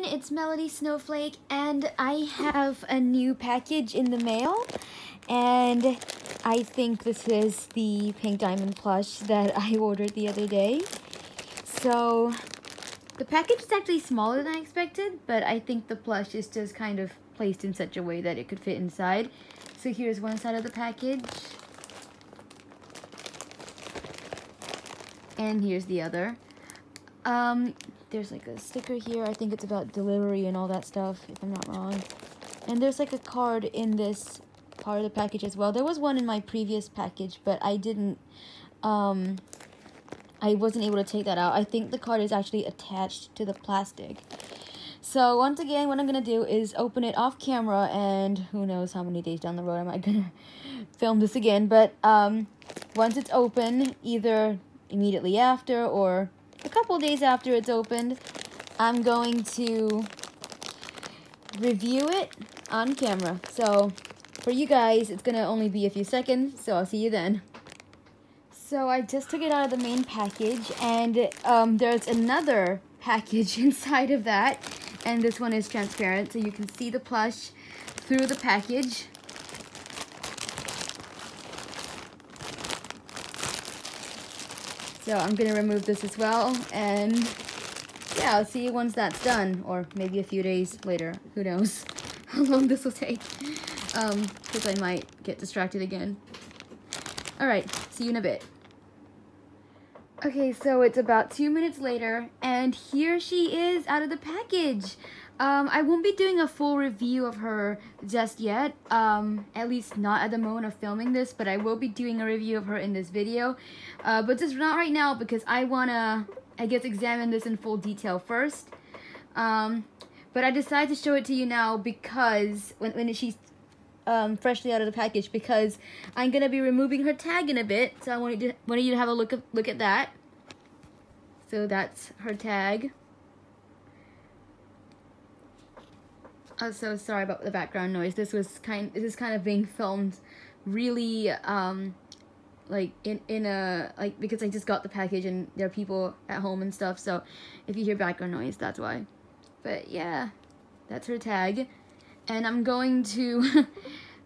it's Melody Snowflake, and I have a new package in the mail, and I think this is the Pink Diamond plush that I ordered the other day. So the package is actually smaller than I expected, but I think the plush is just kind of placed in such a way that it could fit inside. So here's one side of the package, and here's the other. There's like a sticker here. I think it's about delivery and all that stuff, if I'm not wrong. And there's like a card in this part of the package as well. There was one in my previous package, but I wasn't able to take that out. I think the card is actually attached to the plastic. So once again, what I'm gonna do is open it off camera, and who knows how many days down the road am I gonna film this again. But once it's open, either immediately after or a couple days after it's opened, I'm going to review it on camera. So for you guys, it's gonna only be a few seconds, so I'll see you then. So I just took it out of the main package, and there's another package inside of that, and this one is transparent, so you can see the plush through the package. So I'm gonna remove this as well, and yeah, I'll see you once that's done, or maybe a few days later. Who knows how long this will take, because I might get distracted again. Alright, see you in a bit. Okay, so it's about 2 minutes later, and here she is out of the package. I won't be doing a full review of her just yet, at least not at the moment of filming this, but I will be doing a review of her in this video, but just not right now because I wanna, I guess, examine this in full detail first. But I decided to show it to you now because, when she's freshly out of the package, because I'm gonna be removing her tag in a bit, so I wanted you to have a look at that. So that's her tag. I'm so sorry about the background noise. This is kind of being filmed really like in a, like, because I just got the package and there are people at home and stuff, so if you hear background noise, that's why. But yeah, that's her tag, and I'm going to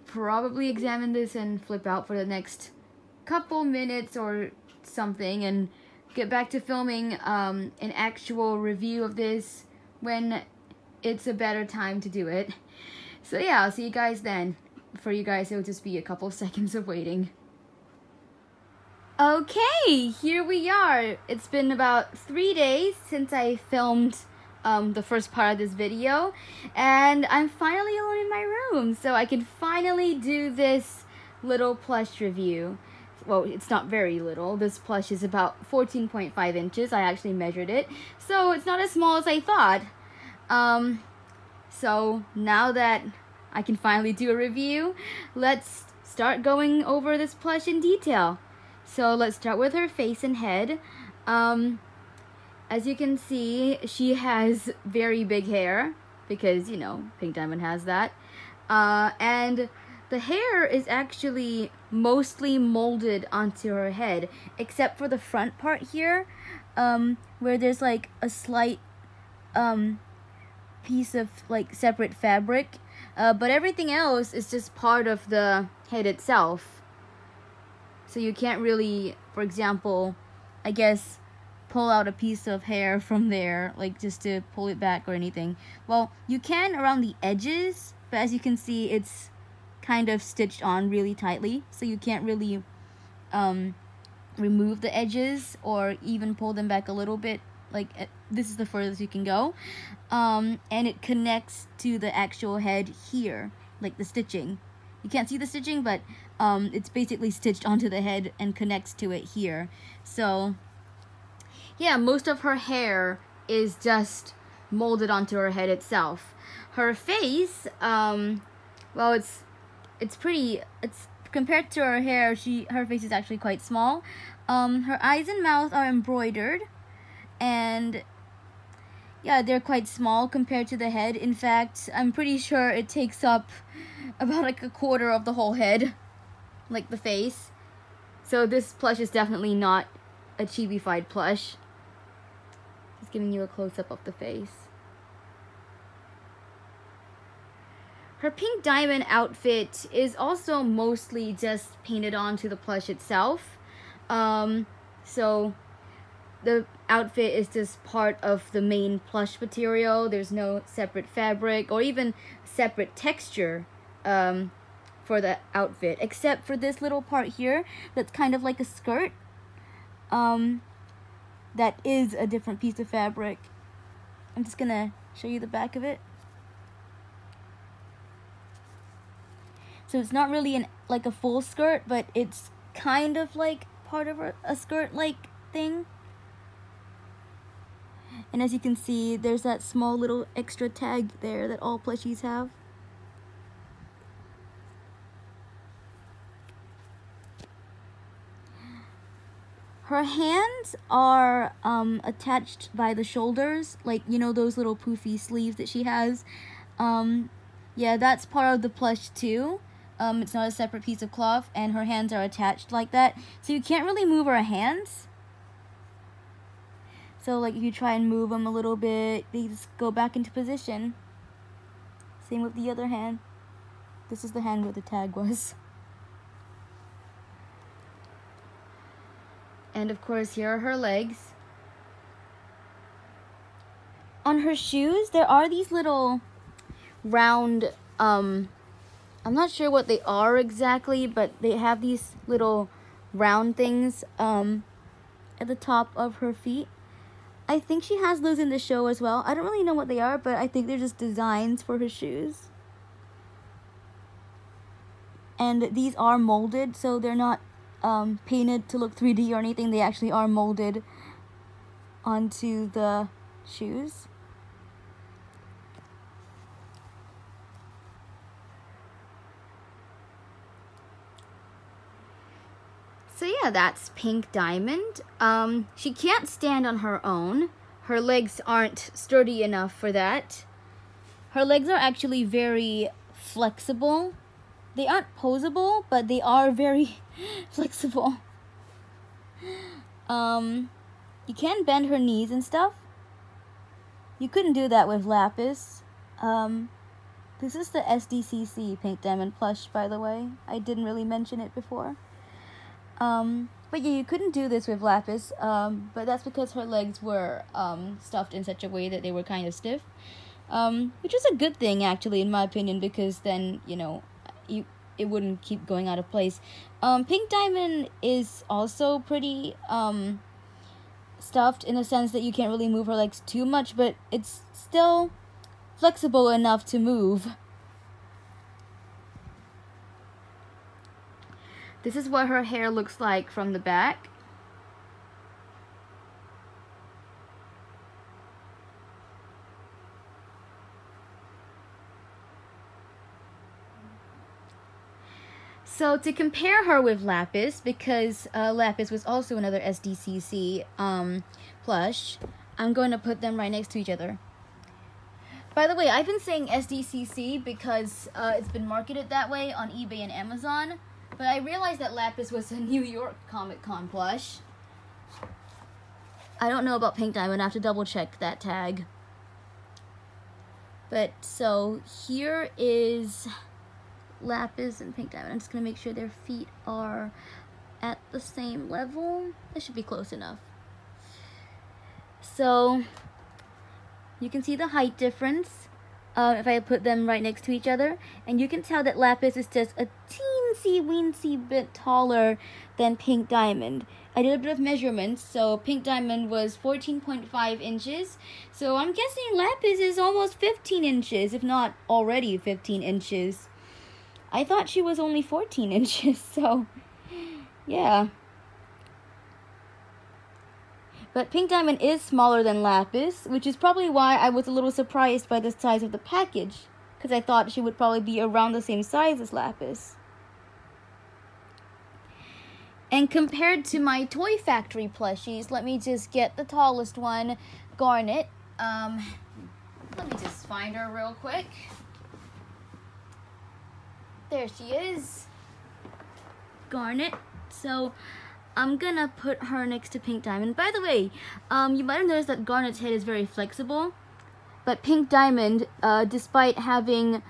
probably examine this and flip out for the next couple minutes or something, and get back to filming an actual review of this when it's a better time to do it. So yeah, I'll see you guys then. For you guys, it'll just be a couple seconds of waiting. Okay, here we are. It's been about 3 days since I filmed the first part of this video, and I'm finally alone in my room, so I can finally do this little plush review. Well, it's not very little. This plush is about 14.5 inches. I actually measured it, so it's not as small as I thought. So now that I can finally do a review, let's start going over this plush in detail. So let's start with her face and head. As you can see, she has very big hair because, you know, Pink Diamond has that. And the hair is actually mostly molded onto her head, except for the front part here, where there's like a slight piece of like separate fabric, but everything else is just part of the head itself. So you can't really, for example, I guess, pull out a piece of hair from there, like just to pull it back or anything. Well, you can around the edges, but as you can see, it's kind of stitched on really tightly, so you can't really remove the edges or even pull them back a little bit. Like, this is the furthest you can go, and it connects to the actual head here, like the stitching. You can't see the stitching, but it's basically stitched onto the head and connects to it here. So yeah, most of her hair is just molded onto her head itself. Her face, well, it's pretty, compared to her hair, her face is actually quite small. Her eyes and mouth are embroidered, and yeah, they're quite small compared to the head. In fact, I'm pretty sure it takes up about like a quarter of the whole head, like the face. So this plush is definitely not a chibi-fied plush. Just giving you a close-up of the face. Her Pink Diamond outfit is also mostly just painted onto the plush itself. So the outfit is just part of the main plush material. There's no separate fabric or even separate texture for the outfit, except for this little part here that's kind of like a skirt. That is a different piece of fabric. I'm just gonna show you the back of it. So it's not really like a full skirt, but it's kind of like part of a skirt-like thing. And as you can see, there's that small little extra tag there that all plushies have. Her hands are attached by the shoulders, like, you know, those little poofy sleeves that she has. Yeah, that's part of the plush too. It's not a separate piece of cloth, and her hands are attached like that. So you can't really move her hands. So like if you try and move them a little bit, they just go back into position. Same with the other hand. This is the hand where the tag was. And of course, here are her legs. On her shoes, there are these little round, I'm not sure what they are exactly, but they have these little round things at the top of her feet. I think she has those in the show as well. I don't really know what they are, but I think they're just designs for her shoes. And these are molded, so they're not painted to look 3D or anything. They actually are molded onto the shoes. So yeah, that's Pink Diamond. She can't stand on her own. Her legs aren't sturdy enough for that. Her legs are actually very flexible. They aren't posable, but they are very flexible. You can bend her knees and stuff. You couldn't do that with Lapis. This is the SDCC Pink Diamond plush, by the way. I didn't really mention it before. But yeah, you couldn't do this with Lapis, but that's because her legs were stuffed in such a way that they were kind of stiff. Which is a good thing, actually, in my opinion, because then, you know, it wouldn't keep going out of place. Pink Diamond is also pretty stuffed in the sense that you can't really move her legs too much, but it's still flexible enough to move. This is what her hair looks like from the back. So to compare her with Lapis, because Lapis was also another SDCC plush, I'm going to put them right next to each other. By the way, I've been saying SDCC because it's been marketed that way on eBay and Amazon, but I realized that Lapis was a New York Comic Con plush. I don't know about Pink Diamond, I have to double check that tag. But so here is Lapis and Pink Diamond. I'm just gonna make sure their feet are at the same level. That should be close enough. So you can see the height difference if I put them right next to each other, and you can tell that Lapis is just a teensy weensy bit taller than Pink Diamond. I did a bit of measurements, so Pink Diamond was 14.5 inches, so I'm guessing Lapis is almost 15 inches, if not already 15 inches. I thought she was only 14 inches, so yeah. But Pink Diamond is smaller than Lapis, which is probably why I was a little surprised by the size of the package, because I thought she would probably be around the same size as Lapis. And compared to my Toy Factory plushies, let me just get the tallest one, Garnet. Let me just find her real quick. There she is, Garnet. So I'm gonna put her next to Pink Diamond. By the way, you might have noticed that Garnet's head is very flexible, but Pink Diamond, despite having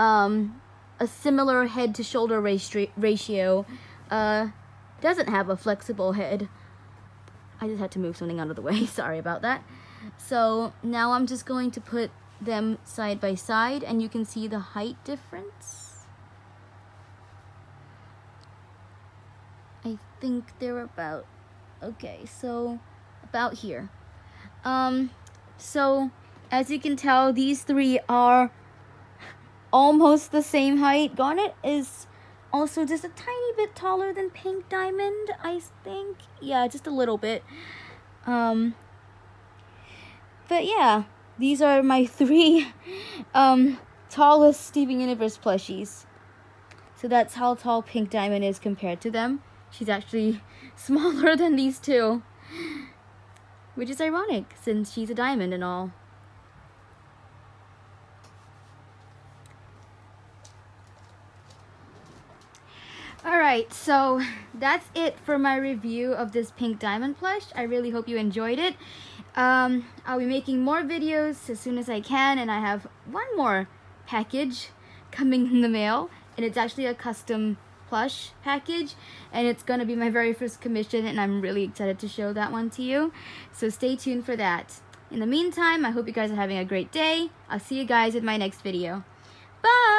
a similar head to shoulder ratio doesn't have a flexible head. I just had to move something out of the way. Sorry about that. So now I'm just going to put them side by side, and you can see the height difference. I think they're about, okay, so about here. So as you can tell, these three are almost the same height. Garnet is also just a tiny bit taller than Pink Diamond, I think. Yeah, just a little bit. But yeah, these are my three tallest Steven Universe plushies. So that's how tall Pink Diamond is compared to them. She's actually smaller than these two, which is ironic since she's a diamond and all. Alright, so that's it for my review of this Pink Diamond plush. I really hope you enjoyed it. I'll be making more videos as soon as I can, and I have one more package coming in the mail, and it's actually a custom plush package, and it's gonna be my very first commission, and I'm really excited to show that one to you. So stay tuned for that. In the meantime, I hope you guys are having a great day. I'll see you guys in my next video. Bye!